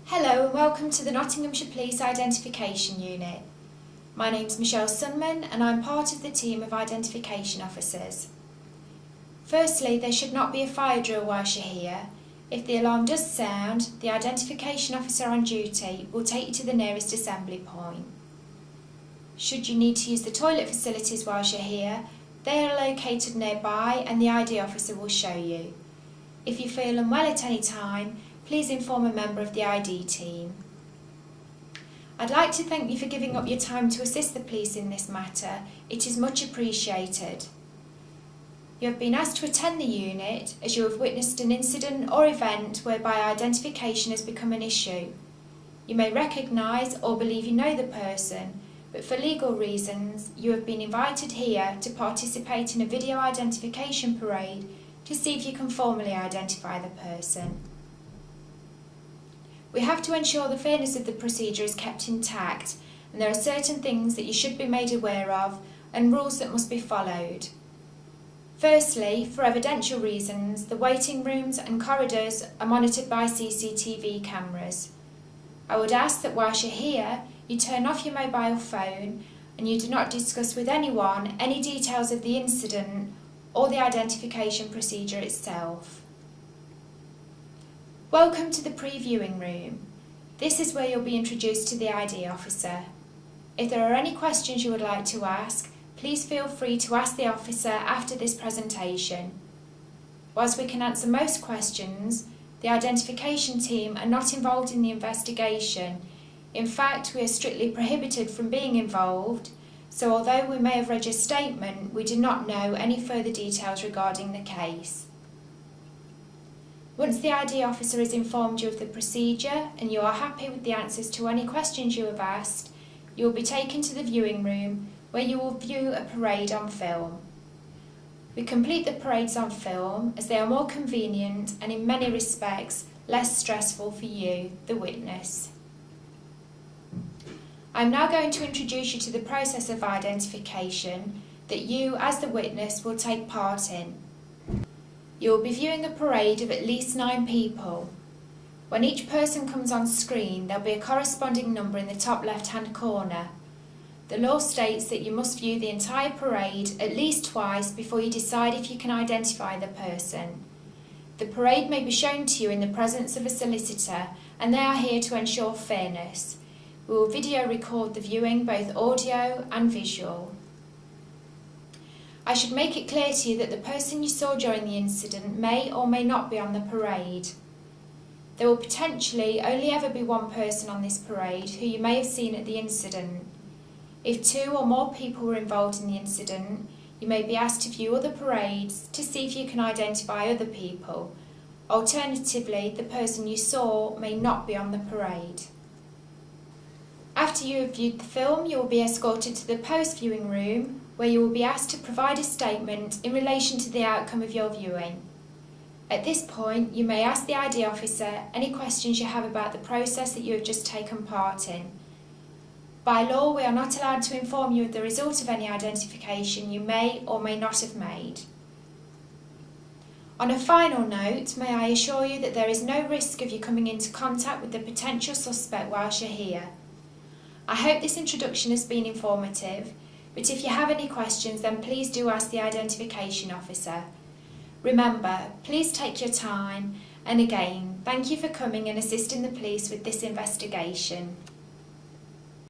Hello and welcome to the Nottinghamshire Police Identification Unit. My name's Michelle Sunman and I'm part of the team of identification officers. Firstly, there should not be a fire drill whilst you're here. If the alarm does sound, the identification officer on duty will take you to the nearest assembly point. Should you need to use the toilet facilities whilst you're here, they are located nearby and the ID officer will show you. If you feel unwell at any time, please inform a member of the ID team. I'd like to thank you for giving up your time to assist the police in this matter. It is much appreciated. You have been asked to attend the unit as you have witnessed an incident or event whereby identification has become an issue. You may recognise or believe you know the person, but for legal reasons you have been invited here to participate in a video identification parade to see if you can formally identify the person. We have to ensure the fairness of the procedure is kept intact, and there are certain things that you should be made aware of and rules that must be followed. Firstly, for evidential reasons, the waiting rooms and corridors are monitored by CCTV cameras. I would ask that whilst you're here, you turn off your mobile phone and you do not discuss with anyone any details of the incident or the identification procedure itself. Welcome to the pre-viewing room. This is where you'll be introduced to the ID officer. If there are any questions you would like to ask, please feel free to ask the officer after this presentation. Whilst we can answer most questions, the identification team are not involved in the investigation. In fact, we are strictly prohibited from being involved, so although we may have read your statement, we do not know any further details regarding the case. Once the ID officer has informed you of the procedure and you are happy with the answers to any questions you have asked, you will be taken to the viewing room where you will view a parade on film. We complete the parades on film as they are more convenient and in many respects less stressful for you, the witness. I am now going to introduce you to the process of identification that you as the witness will take part in. You will be viewing a parade of at least 9 people. When each person comes on screen, there will be a corresponding number in the top left-hand corner. The law states that you must view the entire parade at least twice before you decide if you can identify the person. The parade may be shown to you in the presence of a solicitor, and they are here to ensure fairness. We will video record the viewing, both audio and visual. I should make it clear to you that the person you saw during the incident may or may not be on the parade. There will potentially only ever be one person on this parade who you may have seen at the incident. If 2 or more people were involved in the incident, you may be asked to view other parades to see if you can identify other people. Alternatively, the person you saw may not be on the parade. After you have viewed the film, you will be escorted to the post-viewing room where you will be asked to provide a statement in relation to the outcome of your viewing. At this point, you may ask the ID officer any questions you have about the process that you have just taken part in. By law, we are not allowed to inform you of the result of any identification you may or may not have made. On a final note, may I assure you that there is no risk of you coming into contact with the potential suspect whilst you're here. I hope this introduction has been informative, but if you have any questions then please do ask the identification officer. Remember, please take your time, and again, thank you for coming and assisting the police with this investigation.